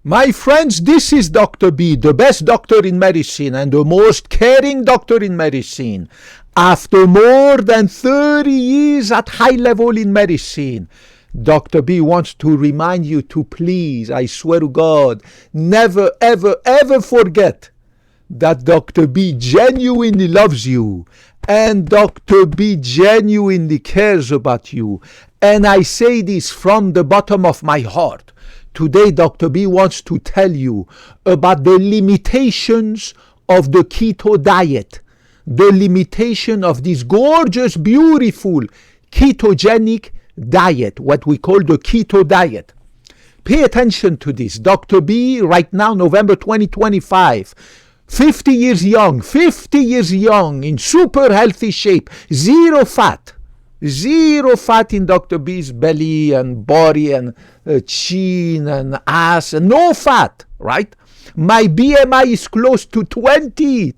My friends, this is Dr. B, the best doctor in medicine and the most caring doctor in medicine. After more than 30 years at high level in medicine, Dr. B wants to remind you to please, I swear to God, never, ever, ever forget that Dr. B genuinely loves you and Dr. B genuinely cares about you. And I say this from the bottom of my heart. Today, Dr. B wants to tell you about the limitations of the keto diet, the limitation of this gorgeous, beautiful ketogenic diet, what we call the keto diet. Pay attention to this. Dr. B, right now, November 2025, 50 years young, in super healthy shape, zero fat in Dr. B's belly and body and chin and ass, and no fat, right? My BMI is close to 20.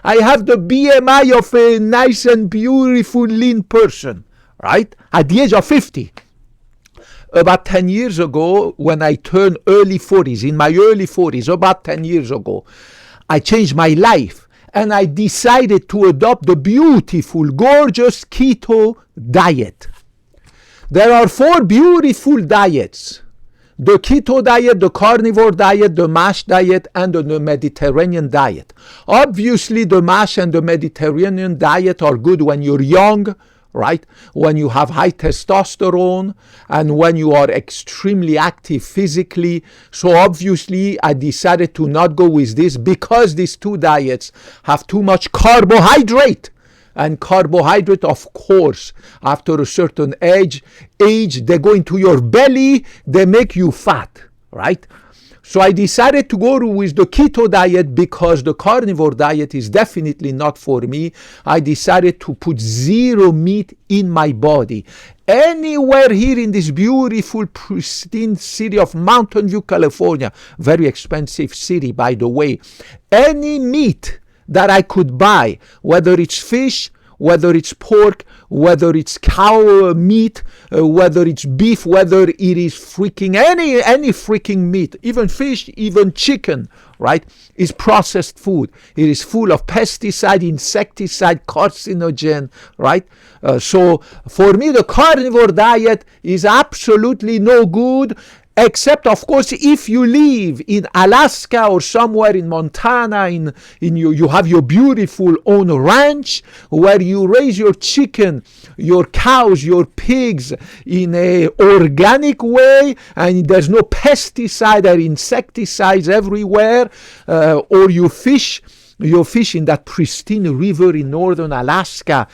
I have the BMI of a nice and beautiful lean person, right? At the age of 50. About 10 years ago, when I turned early 40s, in my early 40s, about 10 years ago, I changed my life. And I decided to adopt the beautiful, gorgeous keto diet. There are 4 beautiful diets: the keto diet, the carnivore diet, the MASH diet, and the Mediterranean diet. Obviously, the MASH and the Mediterranean diet are good when you're young, right? When you have high testosterone and when you are extremely active physically. So obviously I decided to not go with this because these 2 diets have too much carbohydrate. And carbohydrate, of course, after a certain age, they go into your belly, they make you fat, right? So I decided to go with the keto diet because the carnivore diet is definitely not for me. I decided to put 0 meat in my body. Anywhere here in this beautiful, pristine city of Mountain View, California, very expensive city, by the way, any meat that I could buy, whether it's fish, whether it's pork, whether it's cow meat, whether it's beef, whether it is freaking any freaking meat, even fish, even chicken, right, is processed food. It is full of pesticide, insecticide, carcinogen, right? So for me, the carnivore diet is absolutely no good. Except, of course, if you live in Alaska or somewhere in Montana, you have your beautiful own ranch where you raise your chicken, your cows, your pigs in a organic way, and there's no pesticide or insecticides everywhere, or you fish in that pristine river in northern Alaska,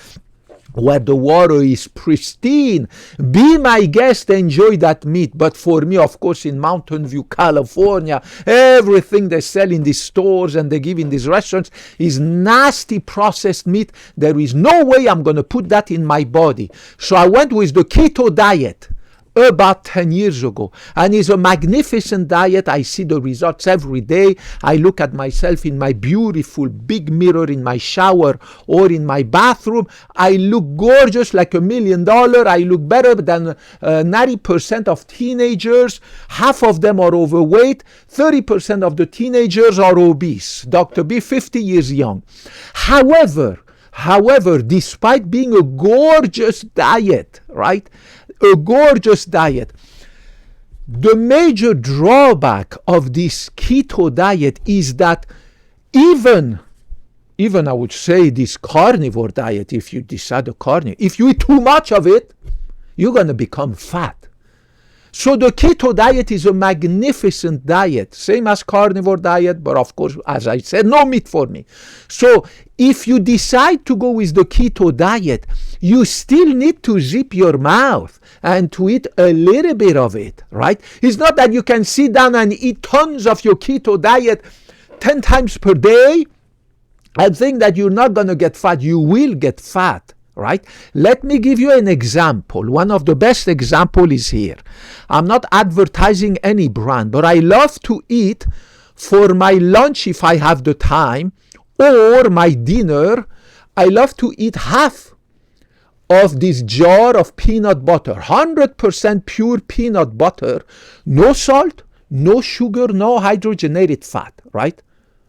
where the water is pristine. Be my guest, enjoy that meat. But for me, of course, in Mountain View, California, everything they sell in these stores and they give in these restaurants is nasty processed meat. There is no way I'm going to put that in my body. So I went with the keto diet about 10 years ago, and it's a magnificent diet. I see the results every day. I look at myself in my beautiful big mirror in my shower or in my bathroom. I look gorgeous, like $1 million. I look better than 90% of teenagers. Half of them are overweight. 30% of the teenagers are obese. Dr. B, 50 years young. However, despite being a gorgeous diet, right? A gorgeous diet. The major drawback of this keto diet is that even I would say this carnivore diet, if you decide a carnivore, if you eat too much of it, you're going to become fat. So the keto diet is a magnificent diet, same as carnivore diet, but of course, as I said, no meat for me. So if you decide to go with the keto diet, you still need to zip your mouth and to eat a little bit of it, right? It's not that you can sit down and eat tons of your keto diet 10 times per day and think that you're not going to get fat. You will get fat. Right? Let me give you an example. One of the best examples is here. I'm not advertising any brand, but I love to eat for my lunch if I have the time, or my dinner. I love to eat half of this jar of peanut butter, 100% pure peanut butter, no salt, no sugar, no hydrogenated fat, right?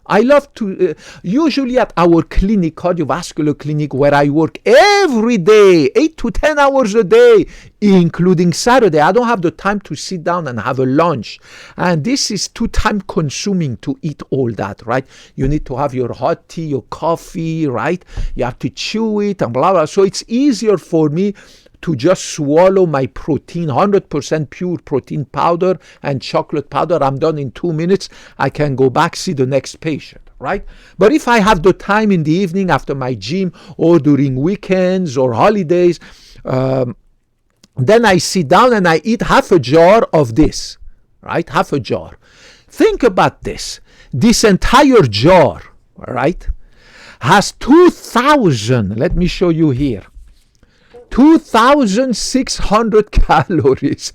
I love to, usually at our clinic, cardiovascular clinic, where I work every day, 8 to 10 hours a day, including Saturday, I don't have the time to sit down and have a lunch. And this is too time consuming to eat all that, right? You need to have your hot tea, your coffee, right? You have to chew it and blah, blah. So it's easier for me to just swallow my protein, 100% pure protein powder and chocolate powder. I'm done in 2 minutes. I can go back, see the next patient, right? But if I have the time in the evening after my gym or during weekends or holidays, then I sit down and I eat half a jar of this, right? Half a jar. Think about this. This entire jar, right, has 2,000, let me show you here, 2,600 calories.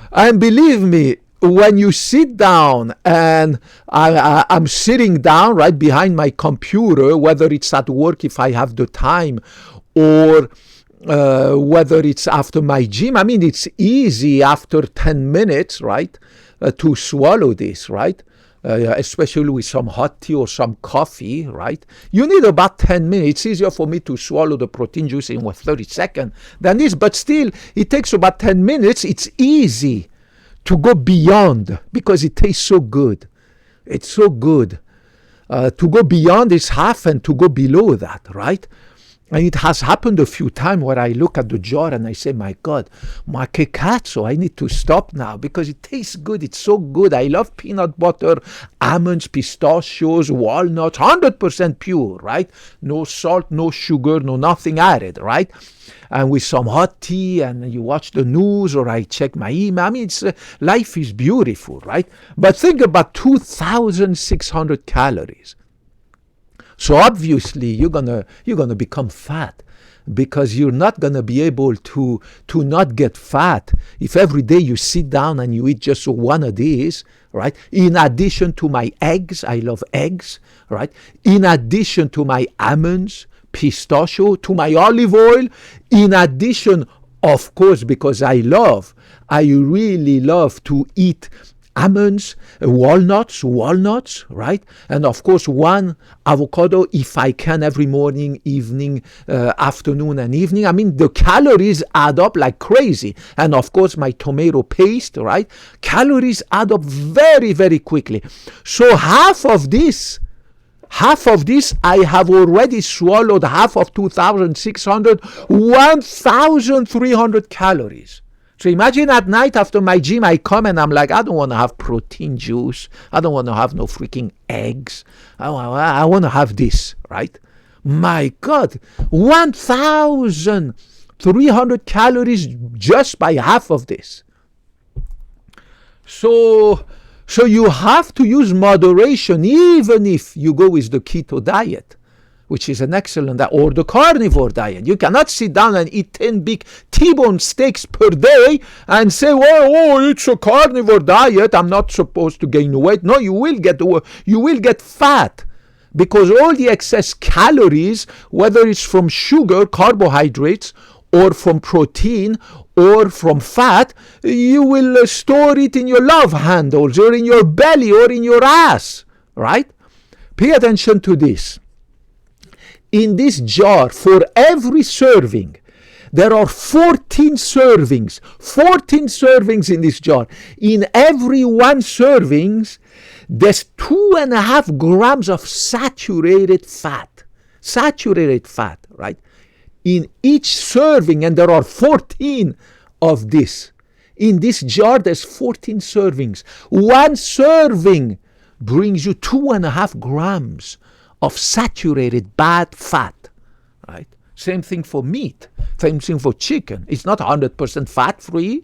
And believe me, when you sit down, and I'm sitting down right behind my computer, whether it's at work if I have the time, or whether it's after my gym, I mean, it's easy after 10 minutes, right, to swallow this, right? Especially with some hot tea or some coffee, right? You need about 10 minutes. It's easier for me to swallow the protein juice in 30 seconds than this, but still, it takes about 10 minutes. It's easy to go beyond because it tastes so good. It's so good. To go beyond is half and to go below that, right? And it has happened a few times where I look at the jar and I say, my God, ma che cazzo, I need to stop now because it tastes good. It's so good. I love peanut butter, almonds, pistachios, walnuts, 100% pure, right? No salt, no sugar, no nothing added, right? And with some hot tea, and you watch the news or I check my email. I mean, life is beautiful, right? But think about 2,600 calories. So obviously you're gonna become fat because you're not gonna be able to not get fat if every day you sit down and you eat just one of these, right? In addition to my eggs, I love eggs, right? In addition to my almonds, pistachio, to my olive oil, in addition, of course, because I really love to eat almonds, walnuts, right? And of course, one avocado, if I can, every morning, evening, afternoon, and evening. I mean, the calories add up like crazy. And of course, my tomato paste, right? Calories add up very, very quickly. So half of this, I have already swallowed half of 2,600, 1,300 calories. So imagine at night after my gym, I come and I'm like, I don't want to have protein juice. I don't want to have no freaking eggs. I want to have this, right? My God, 1,300 calories just by half of this. So you have to use moderation even if you go with the keto diet, which is an excellent diet, or the carnivore diet. You cannot sit down and eat 10 big T-bone steaks per day and say, well, it's a carnivore diet, I'm not supposed to gain weight. No, you will get fat because all the excess calories, whether it's from sugar, carbohydrates, or from protein, or from fat, you will store it in your love handles, or in your belly, or in your ass, right? Pay attention to this. In this jar, for every serving, there are 14 servings. 14 servings in this jar. In every one servings, there's 2.5 grams of saturated fat. Saturated fat, right? In each serving, and there are 14 of this. In this jar, there's 14 servings. One serving brings you 2.5 grams of saturated bad fat, right? Same thing for meat, same thing for chicken. It's not 100% fat-free.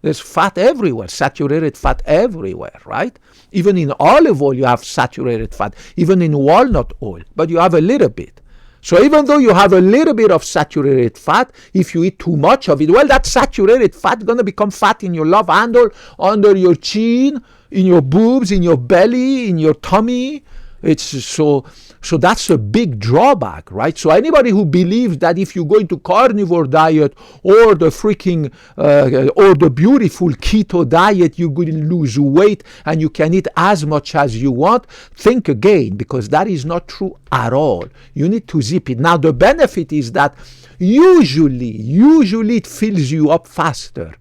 There's fat everywhere, saturated fat everywhere, right? Even in olive oil, you have saturated fat, even in walnut oil, but you have a little bit. So even though you have a little bit of saturated fat, if you eat too much of it, well, that saturated fat is going to become fat in your love handle, under your chin, in your boobs, in your belly, in your tummy, It's so that's a big drawback, right? So anybody who believes that if you go into carnivore diet or the freaking or the beautiful keto diet, you're going to lose weight and you can eat as much as you want, think again, because that is not true at all. You need to zip it. Now the benefit is that usually it fills you up faster.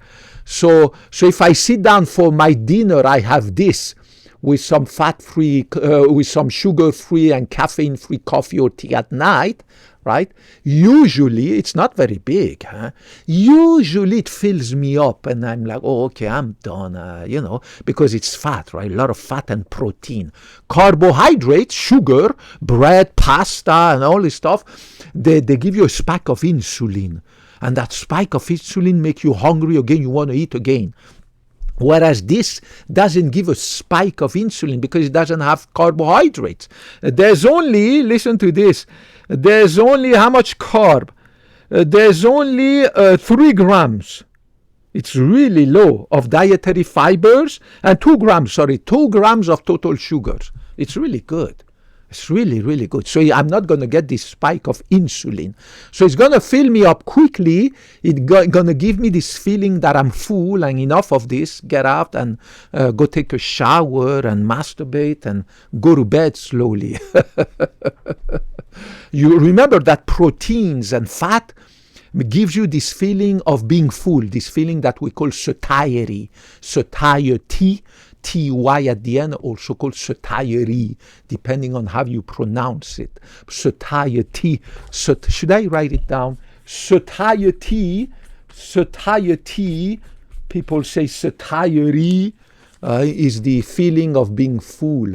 So if I sit down for my dinner, I have this with some fat-free, with some sugar-free and caffeine-free coffee or tea at night, right? Usually, it's not very big. Huh? Usually, it fills me up, and I'm like, oh, okay, I'm done, you know, because it's fat, right? A lot of fat and protein. Carbohydrates, sugar, bread, pasta, and all this stuff, they give you a spike of insulin. And that spike of insulin makes you hungry again, you want to eat again. Whereas this doesn't give a spike of insulin because it doesn't have carbohydrates. There's only, listen to this, there's only how much carb? There's only 3 grams. It's really low of dietary fibers and 2 grams of total sugars. It's really good. It's really, really good. So I'm not going to get this spike of insulin. So it's going to fill me up quickly. It's going to give me this feeling that I'm full and enough of this. Get out and go take a shower and masturbate and go to bed slowly. You remember that proteins and fat gives you this feeling of being full, this feeling that we call satiety. Satiety. T-Y at the end, also called satiety, depending on how you pronounce it. Satiety. Should I write it down? Satiety. People say satiety is the feeling of being full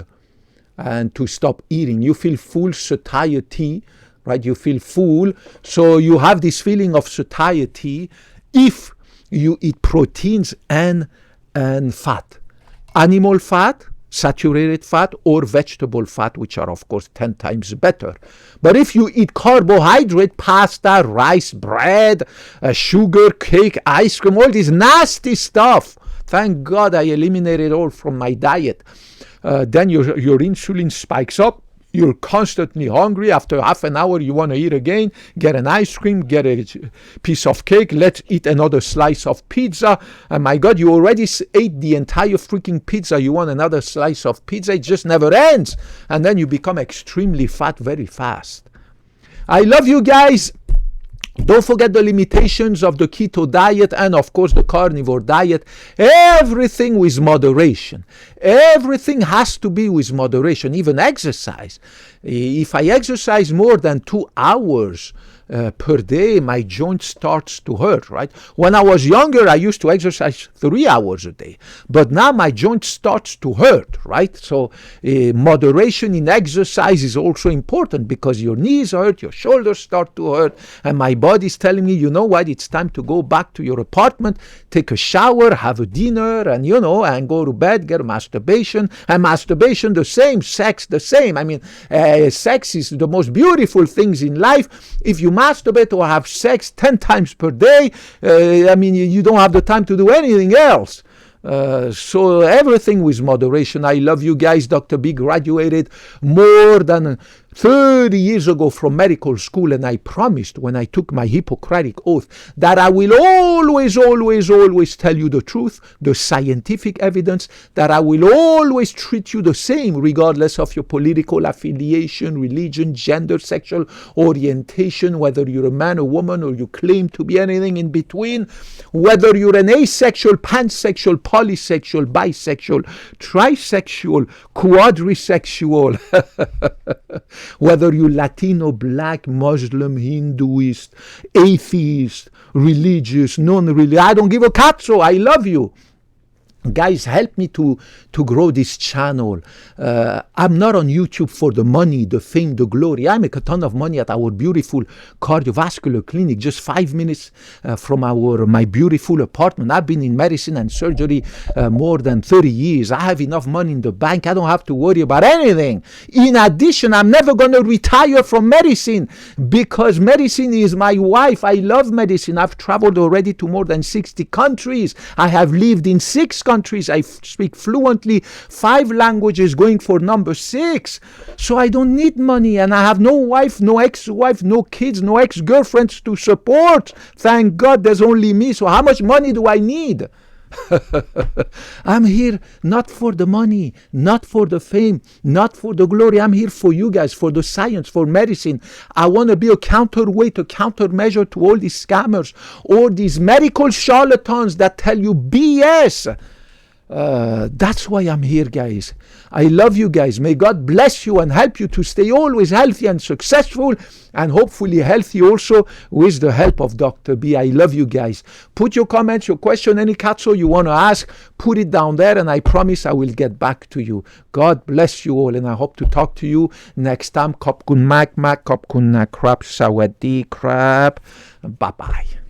and to stop eating. You feel full, satiety, right? You feel full. So you have this feeling of satiety if you eat proteins and fat. Animal fat, saturated fat, or vegetable fat, which are, of course, 10 times better. But if you eat carbohydrate, pasta, rice, bread, sugar, cake, ice cream, all this nasty stuff, thank God I eliminated all from my diet, then your insulin spikes up. You're constantly hungry. After half an hour, you want to eat again, get an ice cream, get a piece of cake, let's eat another slice of pizza. And my God, you already ate the entire freaking pizza. You want another slice of pizza. It just never ends. And then you become extremely fat very fast. I love you guys. Don't forget the limitations of the keto diet and, of course, the carnivore diet. Everything with moderation. Everything has to be with moderation, even exercise. If I exercise more than 2 hours per day, my joint starts to hurt, right? When I was younger, I used to exercise 3 hours a day. But now my joint starts to hurt, right? So moderation in exercise is also important because your knees hurt, your shoulders start to hurt, and my body's telling me, you know what, it's time to go back to your apartment, take a shower, have a dinner, and, you know, and go to bed, get a masturbation. And masturbation the same, sex the same. I mean, sex is the most beautiful things in life. If you masturbate or have sex 10 times per day, I mean, you don't have the time to do anything else. So everything with moderation. I love you guys. Dr. B graduated more than 30 years ago from medical school, and I promised when I took my Hippocratic oath that I will always tell you the truth, the scientific evidence, that I will always treat you the same regardless of your political affiliation, religion, gender, sexual orientation, whether you're a man or woman or you claim to be anything in between, whether you're an asexual, pansexual, polysexual, bisexual, trisexual, quadrisexual, whether you're Latino, black, Muslim, Hinduist, atheist, religious, non-religious, I don't give a cazzo, I love you. Guys, help me to grow this channel. I'm not on YouTube for the money, the fame, the glory. I make a ton of money at our beautiful cardiovascular clinic, just 5 minutes from my beautiful apartment. I've been in medicine and surgery more than 30 years. I have enough money in the bank. I don't have to worry about anything. In addition, I'm never going to retire from medicine because medicine is my wife. I love medicine. I've traveled already to more than 60 countries. I have lived in 6 countries. countries. I speak fluently 5 languages, going for number 6. So I don't need money, and I have no wife, no ex-wife, no kids, no ex-girlfriends to support. Thank God there's only me. So how much money do I need? I'm here not for the money, not for the fame, not for the glory. I'm here for you guys, for the science, for medicine. I want to be a counterweight, a countermeasure to all these scammers, all these medical charlatans that tell you BS. That's why I'm here, guys. I love you guys. May God bless you and help you to stay always healthy and successful, and hopefully healthy also with the help of Dr. B. I love you guys. Put your comments, your question, any katso you want to ask, put it down there, and I promise I will get back to you. God bless you all, and I hope to talk to you next time. Khop kun mak, khop kun na krap, sawadee krap. Bye-bye.